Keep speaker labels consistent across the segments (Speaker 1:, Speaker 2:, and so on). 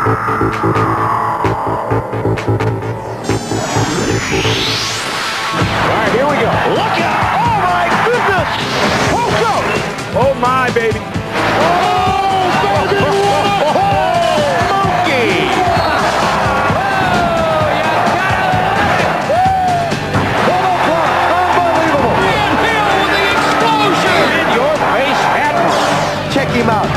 Speaker 1: right, here we go. Look out! Oh, my goodness! Close up! Oh, my, baby. Oh, baby! Monkey! Unbelievable! Ian Hill with the explosion! In your face, Admiral. Check him out. Oh,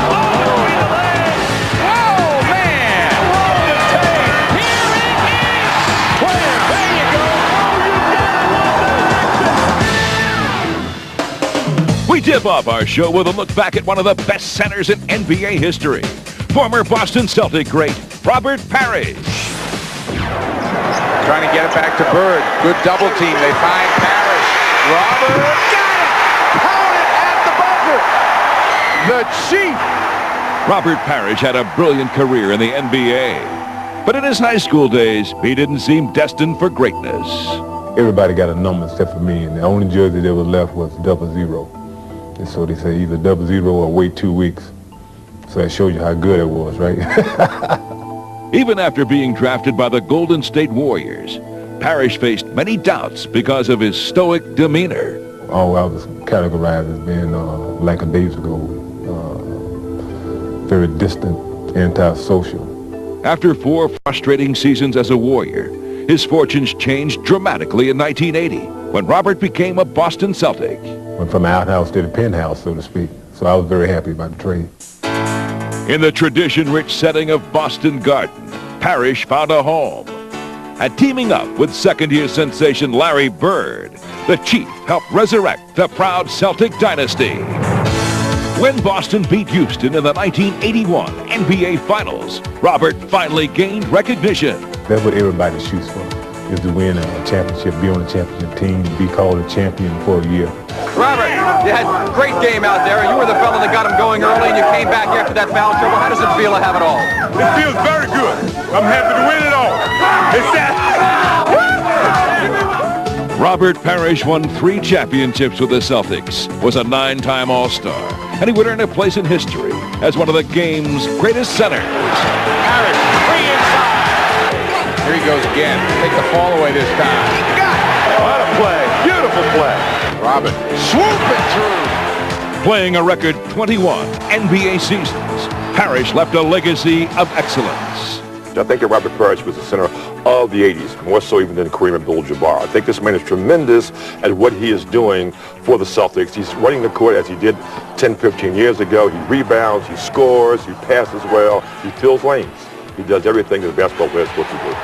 Speaker 1: man! Roll the tape. Here it is! There you go.
Speaker 2: We tip off our show with a look back at one of the best centers in NBA history. Former Boston Celtic great, Robert Parrish.
Speaker 1: Trying to get it back to Bird. Good double team. They find Parrish. Robert got it! Counted at the buzzer! The Chief!
Speaker 2: Robert Parrish had a brilliant career in the NBA. But in his high school days, he didn't seem destined for greatness.
Speaker 3: Everybody got a number except for me, and the only jersey that was left was 00. And so they say either 00 or wait 2 weeks. So that shows you how good it was, right?
Speaker 2: Even after being drafted by the Golden State Warriors, Parrish faced many doubts because of his stoic demeanor.
Speaker 3: Oh, I was categorized as being lackadaisical, very distant, antisocial.
Speaker 2: After 4 frustrating seasons as a Warrior, his fortunes changed dramatically in 1980 when Robert became a Boston Celtic.
Speaker 3: Went from outhouse to the penthouse, so to speak. So I was very happy about the trade.
Speaker 2: In the tradition-rich setting of Boston Garden, Parrish found a home. And teaming up with second-year sensation Larry Bird, the Chief helped resurrect the proud Celtic dynasty. When Boston beat Houston in the 1981 NBA Finals, Robert finally gained recognition.
Speaker 3: That's what everybody shoots for, is to win a championship, be on a championship team, be called a champion for a year.
Speaker 1: Robert, you had a great game out there. You were the fellow that got him going early, and you came back after that foul trouble. How does it feel to have it all?
Speaker 4: It feels very good. I'm happy to win it all. It's that.
Speaker 2: Robert Parrish won 3 championships with the Celtics, was a 9-time All-Star, and he would earn a place in history as one of the game's greatest centers.
Speaker 1: Parrish, 3 inside. Here he goes again. Take the fall away this time. Got it. What a play. Beautiful play. Robert swooping through.
Speaker 2: Playing a record 21 NBA seasons, Parrish left a legacy of excellence.
Speaker 5: I think that Robert Parrish was the center of the 80s, more so even than Kareem Abdul-Jabbar. I think this man is tremendous at what he is doing for the Celtics. He's running the court as he did 10, 15 years ago. He rebounds, he scores, he passes well, he fills lanes. He does everything that a basketball player is supposed to do.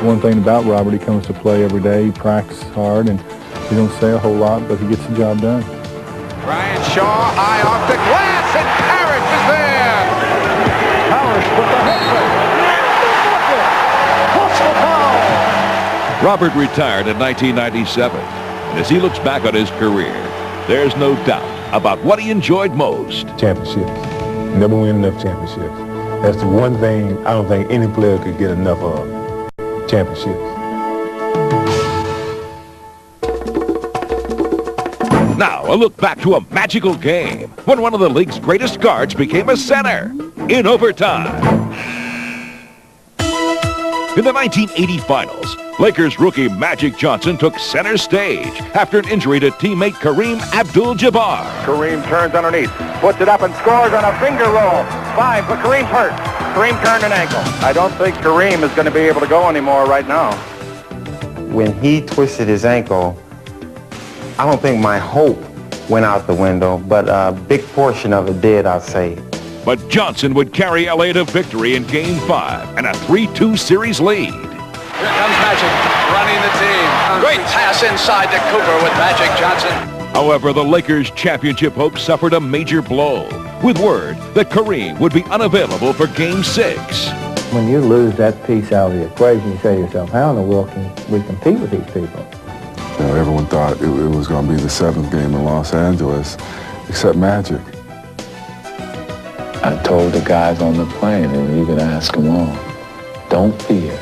Speaker 6: One thing about Robert, he comes to play every day, he practices hard, and he don't say a whole lot, but he gets the job done.
Speaker 1: Brian Shaw, high off the glass, and Parrish is there. Parrish with the hook.
Speaker 2: Robert retired in 1997, and as he looks back on his career, there's no doubt about what he enjoyed most.
Speaker 3: Championships. Never win enough championships. That's the one thing I don't think any player could get enough of. Championships.
Speaker 2: Now, a look back to a magical game when one of the league's greatest guards became a center in overtime. In the 1980 Finals, Lakers rookie Magic Johnson took center stage after an injury to teammate Kareem Abdul-Jabbar.
Speaker 1: Kareem turns underneath, puts it up and scores on a finger roll. 5, but Kareem's hurt. Kareem turned an ankle. I don't think Kareem is going to be able to go anymore right now.
Speaker 7: When he twisted his ankle, I don't think my hope went out the window, but a big portion of it did, I'd say.
Speaker 2: But Johnson would carry LA to victory in Game 5 and a 3-2 series lead.
Speaker 1: Here comes Magic, running the team. Great pass inside to Cooper with Magic Johnson.
Speaker 2: However, the Lakers' championship hopes suffered a major blow, with word that Kareem would be unavailable for Game 6.
Speaker 8: When you lose that piece out of the equation, you say to yourself, how in the world can we compete with these people?
Speaker 9: You know, everyone thought it was going to be the 7th game in Los Angeles, except Magic.
Speaker 10: I told the guys on the plane, and you can ask them all, don't fear,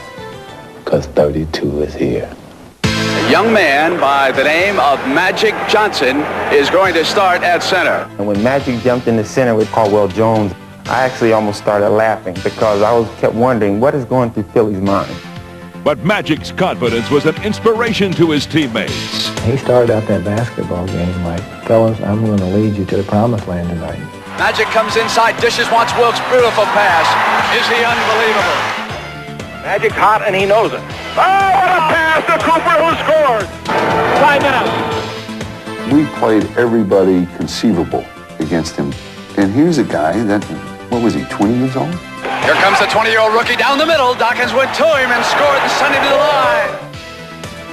Speaker 10: because 32 is here.
Speaker 1: A young man by the name of Magic Johnson is going to start at center.
Speaker 7: And when Magic jumped in the center with Caldwell Jones, I actually almost started laughing because I kept wondering what is going through Philly's mind.
Speaker 2: But Magic's confidence was an inspiration to his teammates.
Speaker 8: He started out that basketball game like, fellas, I'm going to lead you to the promised land tonight.
Speaker 11: Magic comes inside, dishes, wants Wilkes, beautiful pass. Is he unbelievable?
Speaker 12: Magic's hot and he knows it. Oh, what a pass to Cooper who scores! Timeout.
Speaker 9: We played everybody conceivable against him. And here's a guy that, what was he, 20 years old?
Speaker 11: Here comes the 20-year-old rookie down the middle. Dawkins went to him and scored and sent him to the line.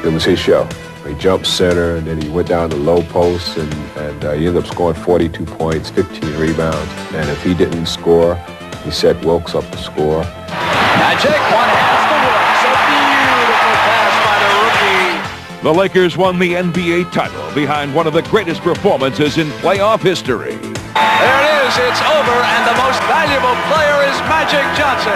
Speaker 13: It was his show. He jumped center, and then he went down the low post, and he ended up scoring 42 points, 15 rebounds. And if he didn't score, he set Wilkes up to score.
Speaker 11: Magic, one has to Wilkes. A beautiful pass by the rookie.
Speaker 2: The Lakers won the NBA title behind one of the greatest performances in playoff history.
Speaker 11: There it is, it's over, and the most valuable player is Magic Johnson.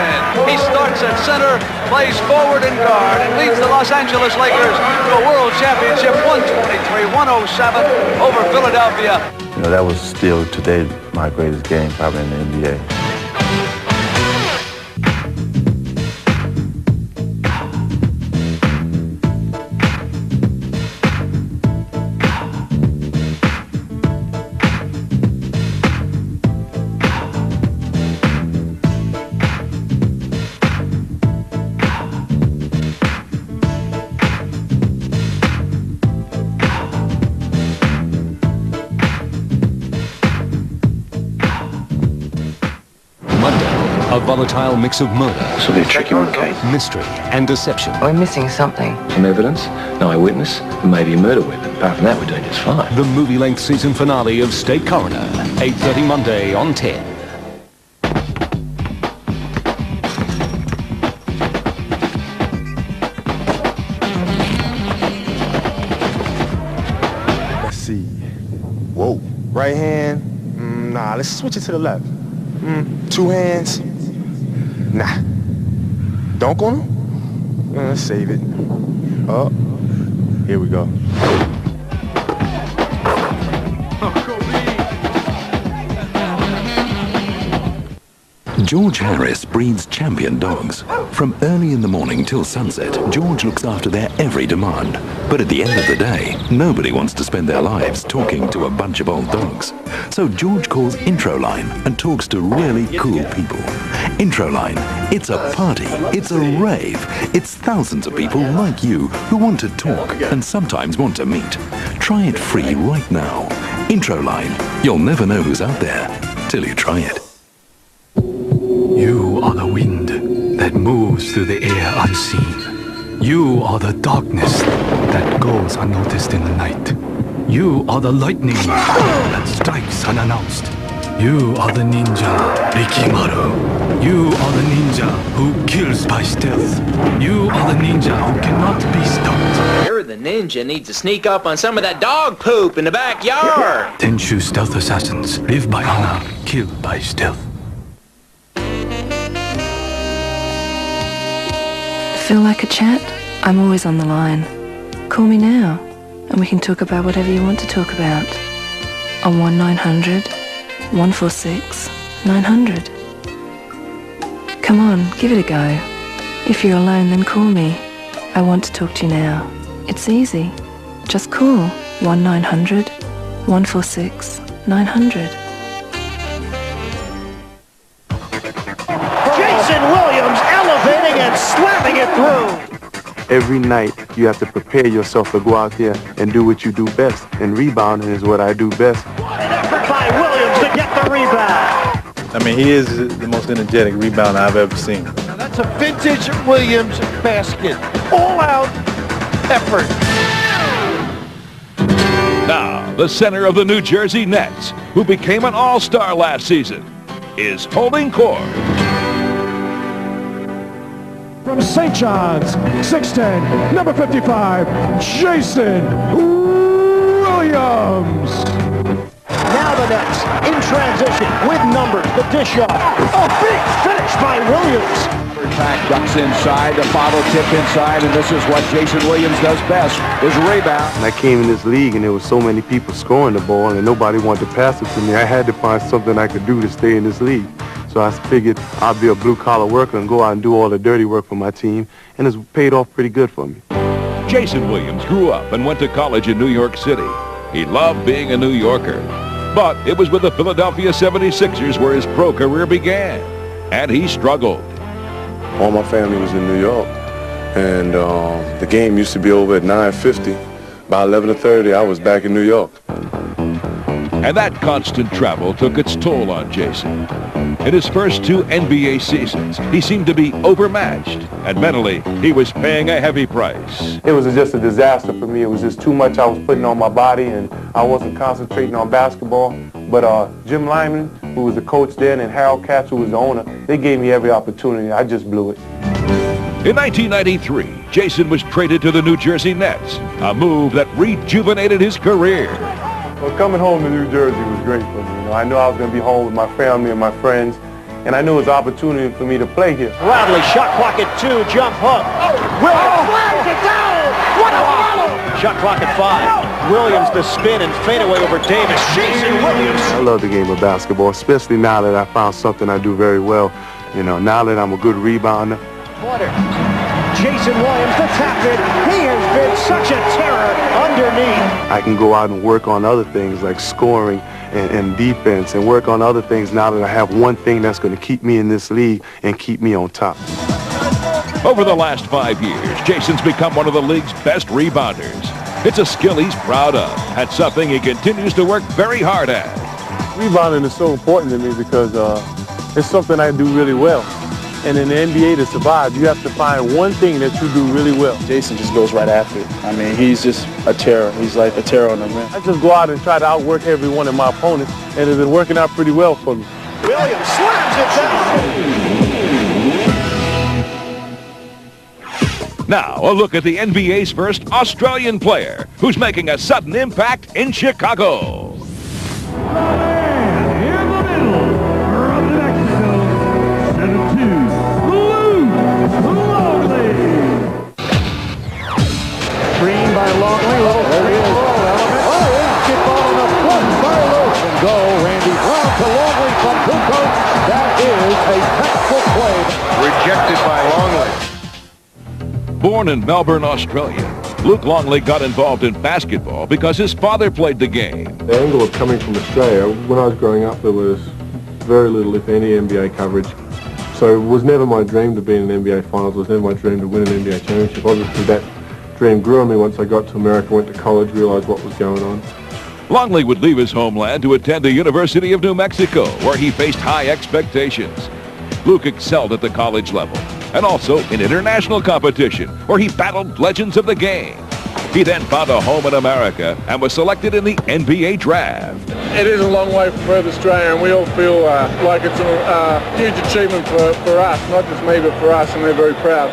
Speaker 11: He starts at center, plays forward and guard, and leads the Los Angeles Lakers to a world championship 123-107 over Philadelphia.
Speaker 7: You know, that was still today my greatest game probably in the NBA.
Speaker 14: A volatile mix of murder.
Speaker 10: This will be a tricky one, Kate.
Speaker 14: Mystery and deception.
Speaker 15: We're missing something.
Speaker 10: Some evidence, no eyewitness, and maybe a murder weapon. Apart from that, we're doing just fine.
Speaker 14: The movie-length season finale of State Coroner, 8:30 Monday on 10.
Speaker 16: Let's see. Whoa. Right hand. Nah, let's switch it to the left. Two hands. Nah. Dunk on him? Let's save it. Oh. Here we go.
Speaker 17: George Harris breeds champion dogs. From early in the morning till sunset, George looks after their every demand. But at the end of the day, nobody wants to spend their lives talking to a bunch of old dogs. So George calls Introline and talks to really cool people. Introline, it's a party, it's a rave, it's thousands of people like you who want to talk and sometimes want to meet. Try it free right now. Introline, you'll never know who's out there till you try it.
Speaker 18: You are the wind that moves through the air unseen. You are the darkness that goes unnoticed in the night. You are the lightning that strikes unannounced. You are the ninja, Rikimaru. You are the ninja who kills by stealth. You are the ninja who cannot be stopped.
Speaker 19: You're the ninja needs to sneak up on some of that dog poop in the backyard.
Speaker 18: Tenshu stealth assassins live by honor, kill by stealth.
Speaker 20: Feel like a chat? I'm always on the line. Call me now, and we can talk about whatever you want to talk about. On 1-900-146-900. Come on, give it a go. If you're alone, then call me. I want to talk to you now. It's easy. Just call 1-900-146-900.
Speaker 12: Jason Williams elevating and slamming it through.
Speaker 21: Every night you have to prepare yourself to go out there and do what you do best. And rebounding is what I do best.
Speaker 12: What an effort by Williams to get the rebound.
Speaker 6: I mean, he is the most energetic rebounder I've ever seen.
Speaker 12: Now that's a vintage Williams basket. All-out effort.
Speaker 2: Now, the center of the New Jersey Nets, who became an all-star last season, is holding court.
Speaker 22: From St. John's, 6'10", number 55, Jason Williams.
Speaker 12: Now the Nets in transition with numbers, the dish off. A big finish by Williams.
Speaker 1: Track ducks inside, the bottle tip inside, and this is what Jason Williams does best, is rebound.
Speaker 21: And I came in this league and there was so many people scoring the ball and nobody wanted to pass it to me. I had to find something I could do to stay in this league. So I figured I'd be a blue-collar worker and go out and do all the dirty work for my team, and it's paid off pretty good for me.
Speaker 2: Jason Williams grew up and went to college in New York City. He loved being a New Yorker. But it was with the Philadelphia 76ers where his pro career began, and he struggled.
Speaker 21: All my family was in New York, and the game used to be over at 9:50. By 11:30, I was back in New York.
Speaker 2: And that constant travel took its toll on Jason. In his first 2 NBA seasons, he seemed to be overmatched, and mentally, he was paying a heavy price.
Speaker 21: It was just a disaster for me. It was just too much I was putting on my body, and I wasn't concentrating on basketball. But Jim Lyman, who was the coach then, and Harold Katz, who was the owner, they gave me every opportunity. I just blew it.
Speaker 2: In 1993, Jason was traded to the New Jersey Nets, a move that rejuvenated his career.
Speaker 21: Well, coming home to New Jersey was great for me. You know, I knew I was going to be home with my family and my friends, and I knew it was an opportunity for me to play here.
Speaker 12: Bradley, shot clock at 2, jump hook. Williams slams it down. What a follow! Shot clock at 5. Williams to spin and fade away over Davis. Jason Williams.
Speaker 21: I love the game of basketball, especially now that I found something I do very well. You know, now that I'm a good rebounder.
Speaker 12: Jason Williams, the tap in. He has been such a terror underneath.
Speaker 21: I can go out and work on other things like scoring and defense, and work on other things now that I have one thing that's going to keep me in this league and keep me on top.
Speaker 2: Over the last 5 years, Jason's become one of the league's best rebounders. It's a skill he's proud of, and something he continues to work very hard at.
Speaker 21: Rebounding is so important to me because it's something I do really well. And in the NBA, to survive, you have to find one thing that you do really well.
Speaker 4: Jason just goes right after it. I mean, he's just a terror. He's like a terror on the rim.
Speaker 21: I just go out and try to outwork every one of my opponents, and it's been working out pretty well for me.
Speaker 12: Williams slams it down.
Speaker 2: Now, a look at the NBA's first Australian player who's making a sudden impact in Chicago.
Speaker 12: Green by Longley. There he is. Oh, yeah. Get ball on the front by Lewis. And go, Randy Brown to Longley from Puco. That is a textbook play. Rejected by Longley.
Speaker 2: Born in Melbourne, Australia, Luke Longley got involved in basketball because his father played the game.
Speaker 15: The angle of coming from Australia, when I was growing up, there was very little, if any, NBA coverage. So it was never my dream to be in an NBA Finals. It was never my dream to win an NBA championship. Obviously, that dream grew on me once I got to America, went to college, realized what was going on.
Speaker 2: Longley would leave his homeland to attend the University of New Mexico, where he faced high expectations. Luke excelled at the college level, and also in international competition, where he battled legends of the game. He then found a home in America and was selected in the NBA draft.
Speaker 23: It is a long way for Australia, and we all feel like it's a huge achievement for us, not just me, but for us, and we're very proud.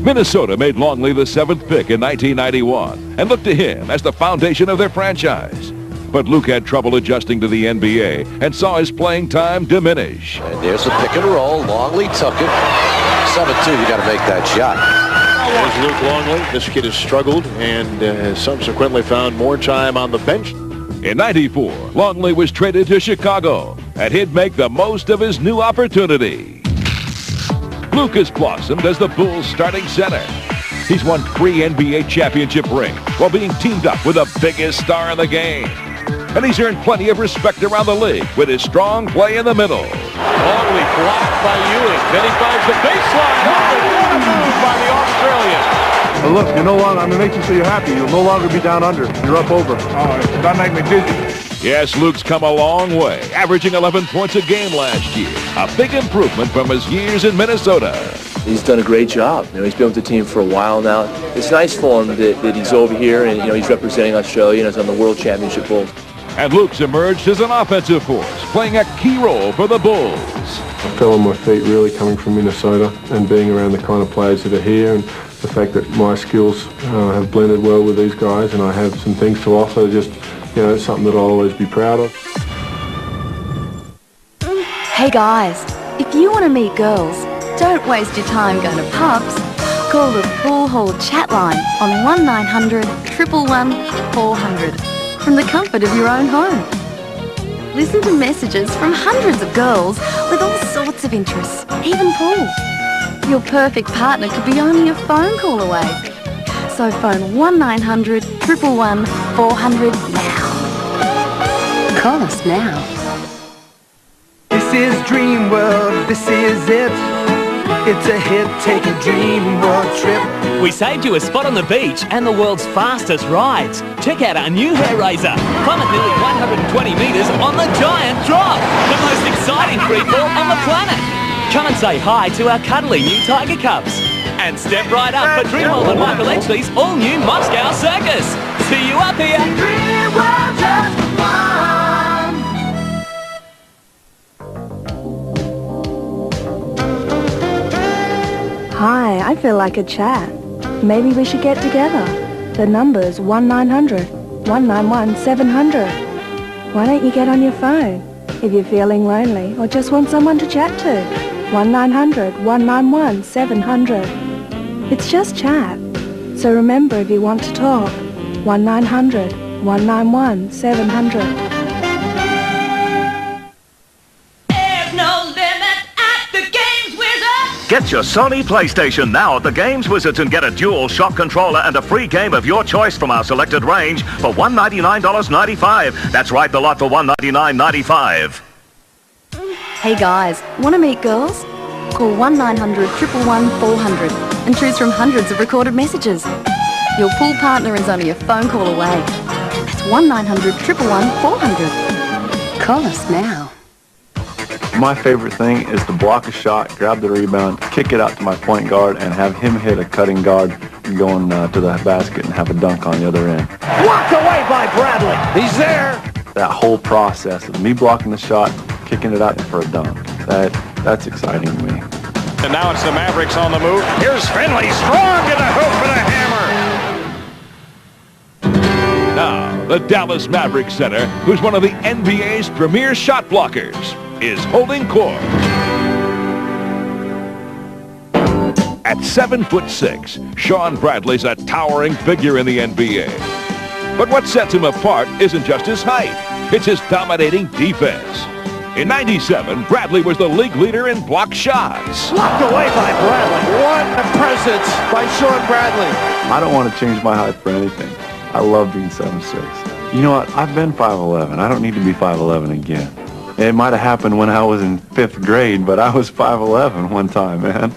Speaker 2: Minnesota made Longley the 7th pick in 1991 and looked to him as the foundation of their franchise. But Luke had trouble adjusting to the NBA and saw his playing time diminish.
Speaker 24: And there's the pick and roll. Longley took it. 7-2, you got to make that shot.
Speaker 25: There's Luke Longley. This kid has struggled and has subsequently found more time on the bench.
Speaker 2: In '94, Longley was traded to Chicago, and he'd make the most of his new opportunity. Luke has blossomed as the Bulls' starting center. He's won 3 NBA championship rings while being teamed up with the biggest star in the game. And he's earned plenty of respect around the league with his strong play in the middle.
Speaker 25: Longley blocked by Ewing. Then he finds the baseline. What a move by the Australian.
Speaker 21: But look, you're no longer, it makes you so you're happy. You'll no longer be down under. You're up over.
Speaker 15: Oh, that make me dizzy.
Speaker 2: Yes, Luke's come a long way, averaging 11 points a game last year. A big improvement from his years in Minnesota.
Speaker 26: He's done a great job. You know, he's been with the team for a while now. It's nice for him that he's over here and, you know, he's representing Australia and is on the World Championship Bulls.
Speaker 2: And Luke's emerged as an offensive force, playing a key role for the Bulls.
Speaker 15: I fell on my feet really coming from Minnesota and being around the kind of players that are here, and the fact that my skills have blended well with these guys and I have some things to offer, just, you know, it's something that I'll always be proud of.
Speaker 27: Hey guys, if you want to meet girls, don't waste your time going to pubs. Call the Pool Hall chat line on 1-900-111-400 from the comfort of your own home. Listen to messages from hundreds of girls with all sorts lots of interests, even pool. Your perfect partner could be only a phone call away. So phone 1-900-111-400 now. Call us now.
Speaker 3: This is Dream World, this is it. It's a hit, take a Dream World trip.
Speaker 5: We saved you a spot on the beach and the world's fastest rides. Check out our new hair razor. Climb at nearly 120 metres on the giant drop. The most exciting freefall on the planet. Come and say hi to our cuddly new Tiger Cubs. And step right up for Dreamworld and Michael Edgley's all-new Moscow Circus. See you up here. Dreamworld just for fun.
Speaker 20: Hi, I feel like a chat. Maybe we should get together. The number's 1-900-191-700. Why don't you get on your phone if you're feeling lonely or just want someone to chat to? 1-900-191-700. It's just chat. So remember, if you want to talk, 1-900-191-700.
Speaker 7: Get your Sony PlayStation now at the Games Wizards and get a dual shock controller and a free game of your choice from our selected range for $199.95. That's right, the lot for $199.95.
Speaker 27: Hey guys, want to meet girls? Call 1-900-111-400 and choose from hundreds of recorded messages. Your pool partner is only a phone call away. That's 1-900-111-400. Call us now.
Speaker 4: My favorite thing is to block a shot, grab the rebound, kick it out to my point guard, and have him hit a cutting guard going to the basket and have a dunk on the other end.
Speaker 12: Blocked away by Bradley. He's there.
Speaker 4: That whole process of me blocking the shot, kicking it out for a dunk, that's exciting to me.
Speaker 25: And now it's the Mavericks on the move. Here's Finley, strong to the hoop with a hammer.
Speaker 2: Now, the Dallas Mavericks center, who's one of the NBA's premier shot blockers, is holding court. At 7'6", Shawn Bradley's a towering figure in the NBA. But what sets him apart isn't just his height, it's his dominating defense. In '97, Bradley was the league leader in blocked shots.
Speaker 12: Blocked away by Bradley. What a presence by Shawn Bradley.
Speaker 4: I don't want to change my height for anything. I love being 7'6". You know what? I've been 5'11". I don't need to be 5'11" again. It might have happened when I was in 5th grade, but I was 5'11" one time, man.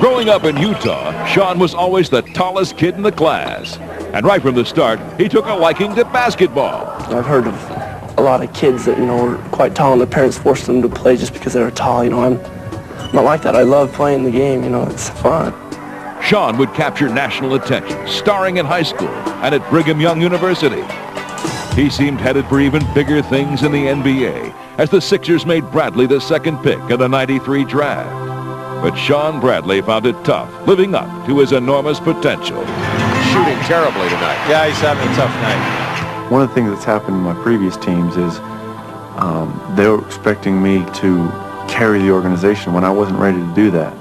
Speaker 2: Growing up in Utah, Shawn was always the tallest kid in the class. And right from the start, he took a liking to basketball.
Speaker 26: I've heard of a lot of kids that, are quite tall and their parents forced them to play just because they were tall. I'm not like that. I love playing the game, it's fun.
Speaker 2: Shawn would capture national attention, starring in high school and at Brigham Young University. He seemed headed for even bigger things in the NBA as the Sixers made Bradley the second pick of the '93 draft. But Shawn Bradley found it tough living up to his enormous potential.
Speaker 1: Shooting terribly tonight.
Speaker 8: Yeah, he's having a tough night.
Speaker 4: One of the things that's happened in my previous teams is they were expecting me to carry the organization when I wasn't ready to do that.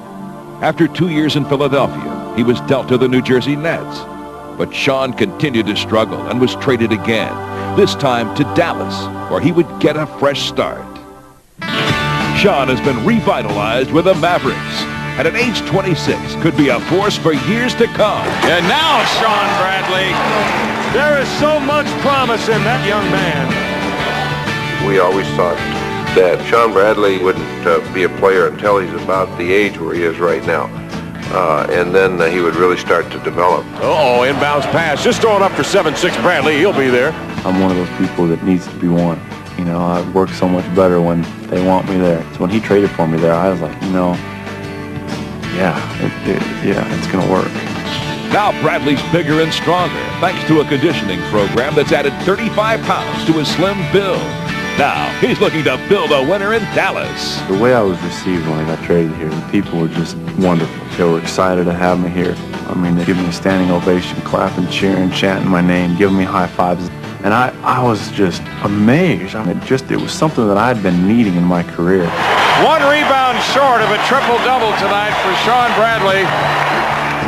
Speaker 2: After 2 years in Philadelphia, he was dealt to the New Jersey Nets. But Shawn continued to struggle and was traded again, this time to Dallas, where he would get a fresh start. Shawn has been revitalized with the Mavericks, and at age 26 could be a force for years to come.
Speaker 25: And now Shawn Bradley. There is so much promise in that young man.
Speaker 9: We always thought that Shawn Bradley wouldn't be a player until he's about the age where he is right now. And then he would really start to develop.
Speaker 25: Uh-oh, inbounds pass. Just throw it up for 7'6" Bradley. He'll be there.
Speaker 4: I'm one of those people that needs to be wanted. I work so much better when they want me there. So when he traded for me there, I was like, it's going to work.
Speaker 2: Now Bradley's bigger and stronger, thanks to a conditioning program that's added 35 pounds to his slim build. Now, he's looking to build a winner in Dallas.
Speaker 4: The way I was received when I got traded here, the people were just wonderful. They were excited to have me here. They gave me a standing ovation, clapping, cheering, chanting my name, giving me high fives. And I was just amazed. It was something that I had been needing in my career.
Speaker 25: One rebound short of a triple-double tonight for Shawn Bradley.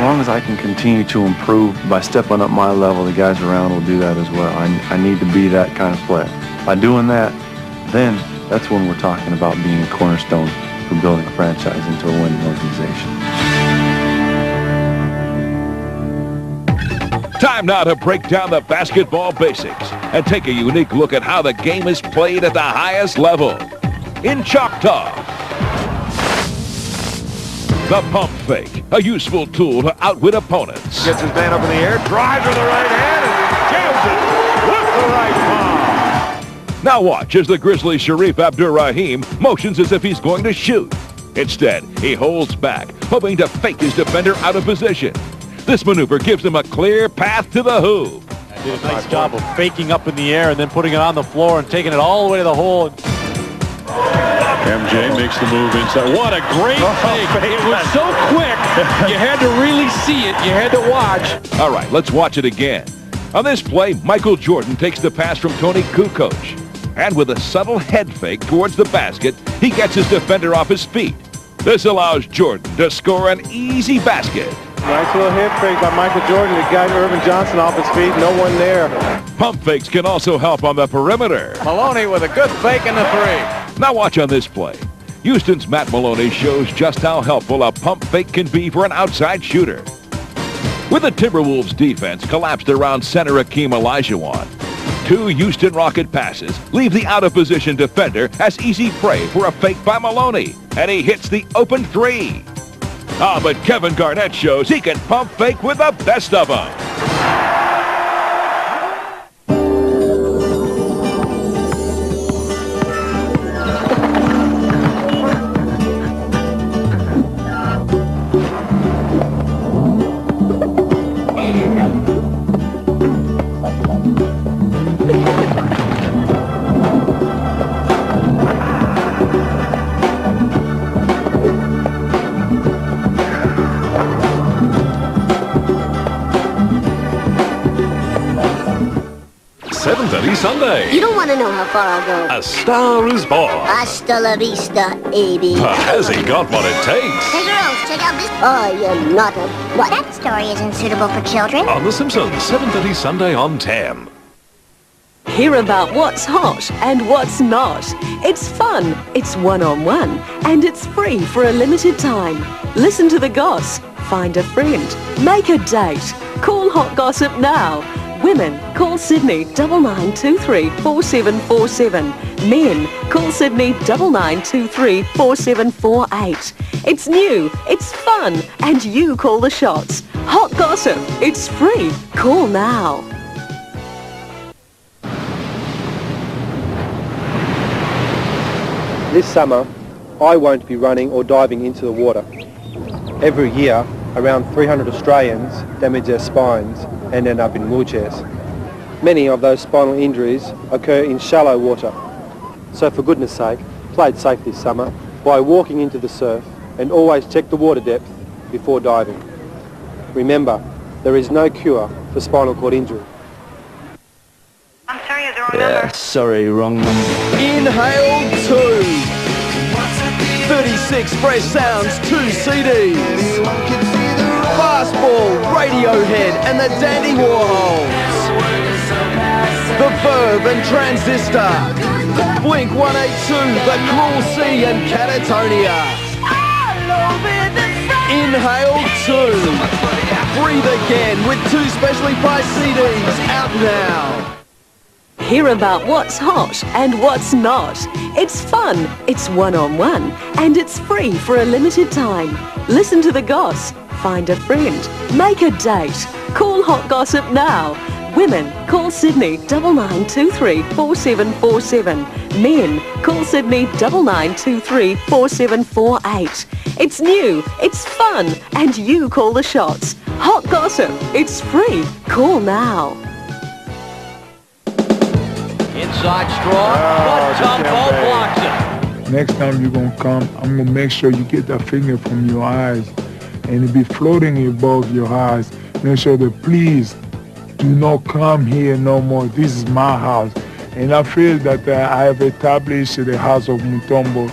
Speaker 4: As long as I can continue to improve by stepping up my level, the guys around will do that as well. I need to be that kind of player. By doing that, then That's when we're talking about being a cornerstone for building a franchise into a winning organization.
Speaker 2: Time now to break down the basketball basics and take a unique look at how the game is played at the highest level. In Choctaw, the pump fake, a useful tool to outwit opponents.
Speaker 1: Gets his man up in the air, drives with the right hand, and jams it with the right palm.
Speaker 2: Now watch as the Grizzly Sharif Abdur-Rahim motions as if he's going to shoot. Instead, he holds back, hoping to fake his defender out of position. This maneuver gives him a clear path to the hoop.
Speaker 12: Did a nice job of faking up in the air and then putting it on the floor and taking it all the way to the hole.
Speaker 25: MJ makes the move inside. What a great fake. It was so quick, you had to really see it. You had to watch.
Speaker 2: All right, let's watch it again. On this play, Michael Jordan takes the pass from Tony Kukoc. And with a subtle head fake towards the basket, he gets his defender off his feet. This allows Jordan to score an easy basket.
Speaker 21: Nice little head fake by Michael Jordan to get Irvin Johnson off his feet. No one there.
Speaker 2: Pump fakes can also help on the perimeter.
Speaker 1: Maloney with a good fake in the three.
Speaker 2: Now watch on this play. Houston's Matt Maloney shows just how helpful a pump fake can be for an outside shooter. With the Timberwolves defense collapsed around center Akeem Olajuwon, 2 Houston Rocket passes leave the out-of-position defender as easy prey for a fake by Maloney, and he hits the open three. But Kevin Garnett shows he can pump fake with the best of them.
Speaker 8: Sunday.
Speaker 10: You don't want to know how far I'll go.
Speaker 8: A star is born.
Speaker 10: Hasta la vista, AB.
Speaker 8: But has he got what it takes?
Speaker 10: Hey girls, check out this. Oh, you're not a... What? That story isn't suitable for children.
Speaker 8: On The Simpsons, 7:30 Sunday on 10.
Speaker 11: Hear about what's hot and what's not. It's fun, it's one-on-one, and it's free for a limited time. Listen to the goss, find a friend, make a date. Call Hot Gossip now. Women, call Sydney 9923 4747. Men, call Sydney 9923 4748. It's new, it's fun, and you call the shots. Hot Gossip, it's free. Call now.
Speaker 13: This summer, I won't be running or diving into the water. Every year, around 300 Australians damage their spines and end up in wheelchairs. Many of those spinal injuries occur in shallow water. So for goodness sake, play it safe this summer by walking into the surf and always check the water depth before diving. Remember, there is no cure for spinal cord injury.
Speaker 14: I'm sorry, is the wrong number?
Speaker 16: Sorry, wrong number.
Speaker 3: Inhale 2. 36 fresh sounds, 2 CDs. Fastball, Radiohead and the Dandy Warhols. The Verve and Transistor. Blink 182, The Cruel Sea and Catatonia. Inhale 2. Breathe Again with 2 specially priced CDs out now.
Speaker 11: Hear about what's hot and what's not. It's fun, it's one-on-one, and it's free for a limited time. Listen to the goss, find a friend, make a date. Call Hot Gossip now. Women, call Sydney 9923 4747. Men, call Sydney 9923 4748. It's new, it's fun, and you call the shots. Hot Gossip, it's free. Call now.
Speaker 25: Inside strong, but Tom Ball blocks it.
Speaker 17: Next time you're going to come, I'm going to make sure you get that finger from your eyes and it be floating above your eyes. Make sure that please do not come here no more. This is my house. And I feel that I have established the house of Mutombo.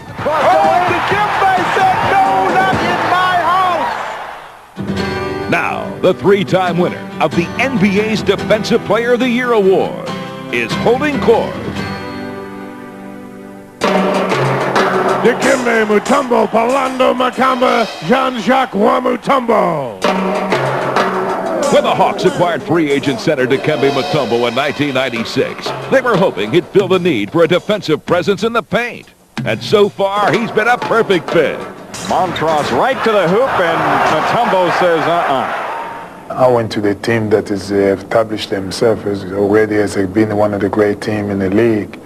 Speaker 2: Now, the 3-time winner of the NBA's Defensive Player of the Year award is holding court.
Speaker 17: Dikembe Mutombo, Palando Makamba, Jean-Jacques Mutombo.
Speaker 2: When the Hawks acquired free agent center Dikembe Mutombo in 1996, they were hoping he'd fill the need for a defensive presence in the paint. And so far, he's been a perfect fit.
Speaker 12: Montross right to the hoop, and Mutombo says,
Speaker 17: I went to the team that is established themselves already as being one of the great teams in the league.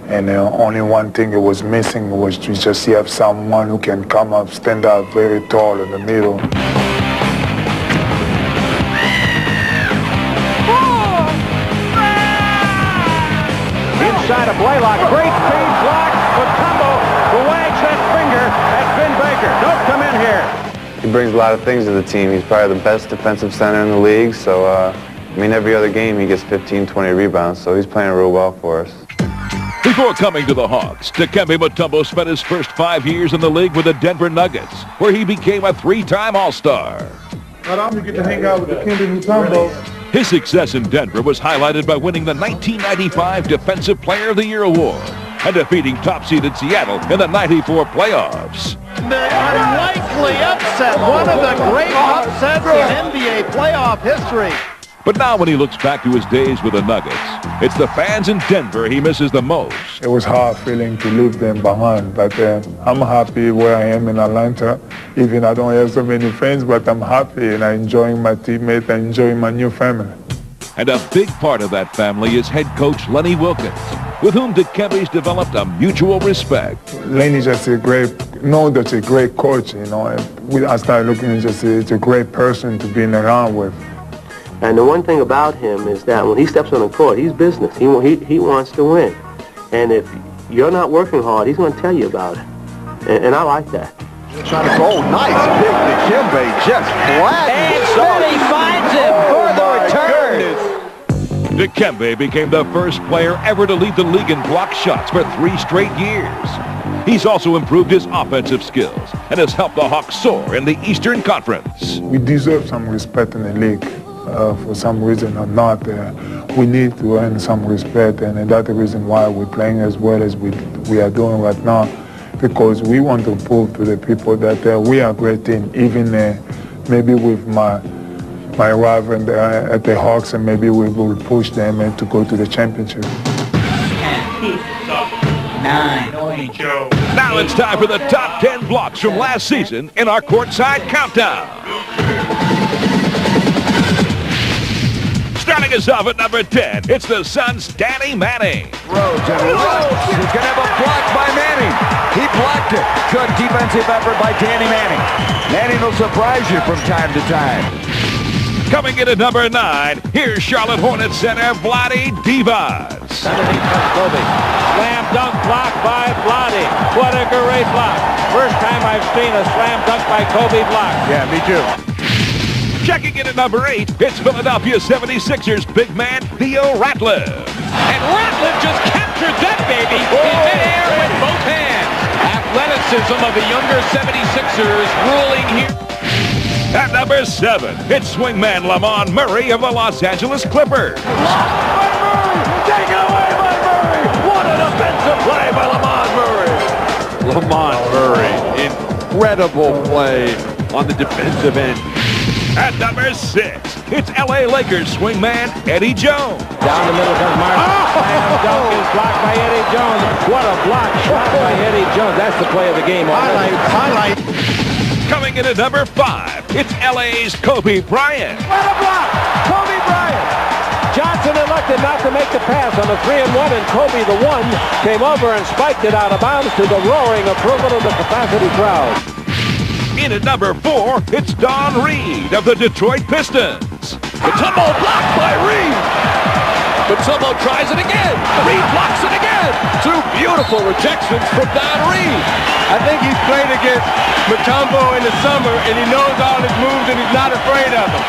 Speaker 17: And only one thing it was missing was to just have someone who can come up, stand out very tall in the middle.
Speaker 12: Inside of Blaylock, great speed block. Mutombo, who wags that finger at Vin Baker. Don't come in here.
Speaker 6: He brings a lot of things to the team. He's probably the best defensive center in the league. So, I mean, every other game he gets 15, 20 rebounds. So he's playing real well for us.
Speaker 2: Before coming to the Hawks, Dikembe Mutombo spent his first 5 years in the league with the Denver Nuggets, where he became a 3-time All-Star.
Speaker 17: You get to hang out with Dikembe Mutombo.
Speaker 2: His success in Denver was highlighted by winning the 1995 Defensive Player of the Year award and defeating top-seeded Seattle in the '94 playoffs.
Speaker 12: The unlikely upset, one of the great upsets in NBA playoff history.
Speaker 2: But now when he looks back to his days with the Nuggets, it's the fans in Denver he misses the most.
Speaker 17: It was hard feeling to leave them behind, but I'm happy where I am in Atlanta. Even I don't have so many friends, but I'm happy and I'm enjoying my teammates and enjoying my new family.
Speaker 2: And a big part of that family is head coach Lenny Wilkens, with whom Dikembe's developed a mutual respect.
Speaker 17: Lenny's just a great coach, you know. I started looking at it's a great person to be around with.
Speaker 16: And the one thing about him is that when he steps on the court, he's business. He wants to win. And if you're not working hard, he's going to tell you about it. And I like that.
Speaker 1: Trying to go, nice big Dikembe, just flat.
Speaker 12: And Smitty finds him for the return.
Speaker 2: Dikembe became the first player ever to lead the league in block shots for 3 straight years. He's also improved his offensive skills and has helped the Hawks soar in the Eastern Conference.
Speaker 17: We deserve some respect in the league. For some reason or not, we need to earn some respect, and that's the reason why we're playing as well as we are doing right now, because we want to prove to the people that we are a great team, even maybe with my rival at the Hawks, and maybe we will push them to go to the championship.
Speaker 18: 10, 9,
Speaker 2: Now it's time for the top 10 blocks from last season in our courtside countdown. Starting us off at number 10, it's the Suns' Danny Manning.
Speaker 1: Rhodes. He's going to have a block by Manning. He blocked it. Good defensive effort by Danny Manning. Manning will surprise you from time to time.
Speaker 2: Coming in at number 9, here's Charlotte Hornets center Vlade Divac.
Speaker 12: Underneath from Kobe. Slam dunk block by Vlade. What a great block. First time I've seen a slam dunk by Kobe block.
Speaker 1: Yeah, me too.
Speaker 2: Checking in at number 8, it's Philadelphia 76ers big man Theo Ratliff.
Speaker 25: And Ratliff just captured that baby in midair with both hands. Athleticism of the younger 76ers ruling here.
Speaker 2: At number 7, it's swingman Lamont Murray of the Los Angeles Clippers.
Speaker 12: Take it away by Murray. What an offensive play by Lamont Murray. Lamont Murray, incredible play on the defensive end.
Speaker 2: At number 6, it's LA Lakers swingman Eddie Jones.
Speaker 12: Down the middle comes Martin. Slam dunk is blocked by Eddie Jones. What a block shot by Eddie Jones. That's the play of the game.
Speaker 1: Highlight.
Speaker 2: Coming in at number 5, it's LA's Kobe Bryant.
Speaker 12: What a block! Kobe Bryant. Johnson elected not to make the pass on the 3-and-1, and Kobe, the one, came over and spiked it out of bounds to the roaring approval of the capacity crowd.
Speaker 2: In at number 4, it's Don Reed of the Detroit Pistons.
Speaker 25: Mutombo blocked by Reed. Mutombo tries it again. Reed blocks it again. 2 beautiful rejections from Don Reed.
Speaker 21: I think he's played against Mutombo in the summer, and he knows all his moves, and he's not afraid of them.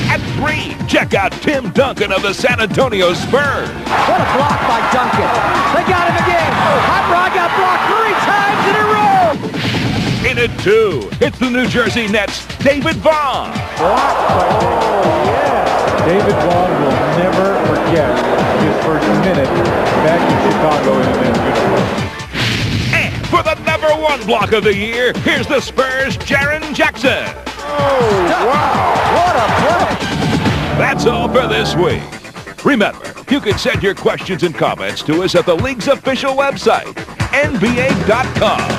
Speaker 2: At 3, check out Tim Duncan of the San Antonio Spurs.
Speaker 12: What a block by Duncan. They got him again. Hot Rod got blocked 3 times in a row.
Speaker 2: In at 2, it's the New Jersey Nets' David Vaughn.
Speaker 12: Blocked by
Speaker 19: David Vaughn will never forget his first minute back in Chicago in the men's uniform.
Speaker 2: And for the number #1 block of the year. Here's the Spurs' Jaren Jackson.
Speaker 1: Oh, wow.
Speaker 3: What a play.
Speaker 2: That's all for this week. Remember, you can send your questions and comments to us at the league's official website, NBA.com.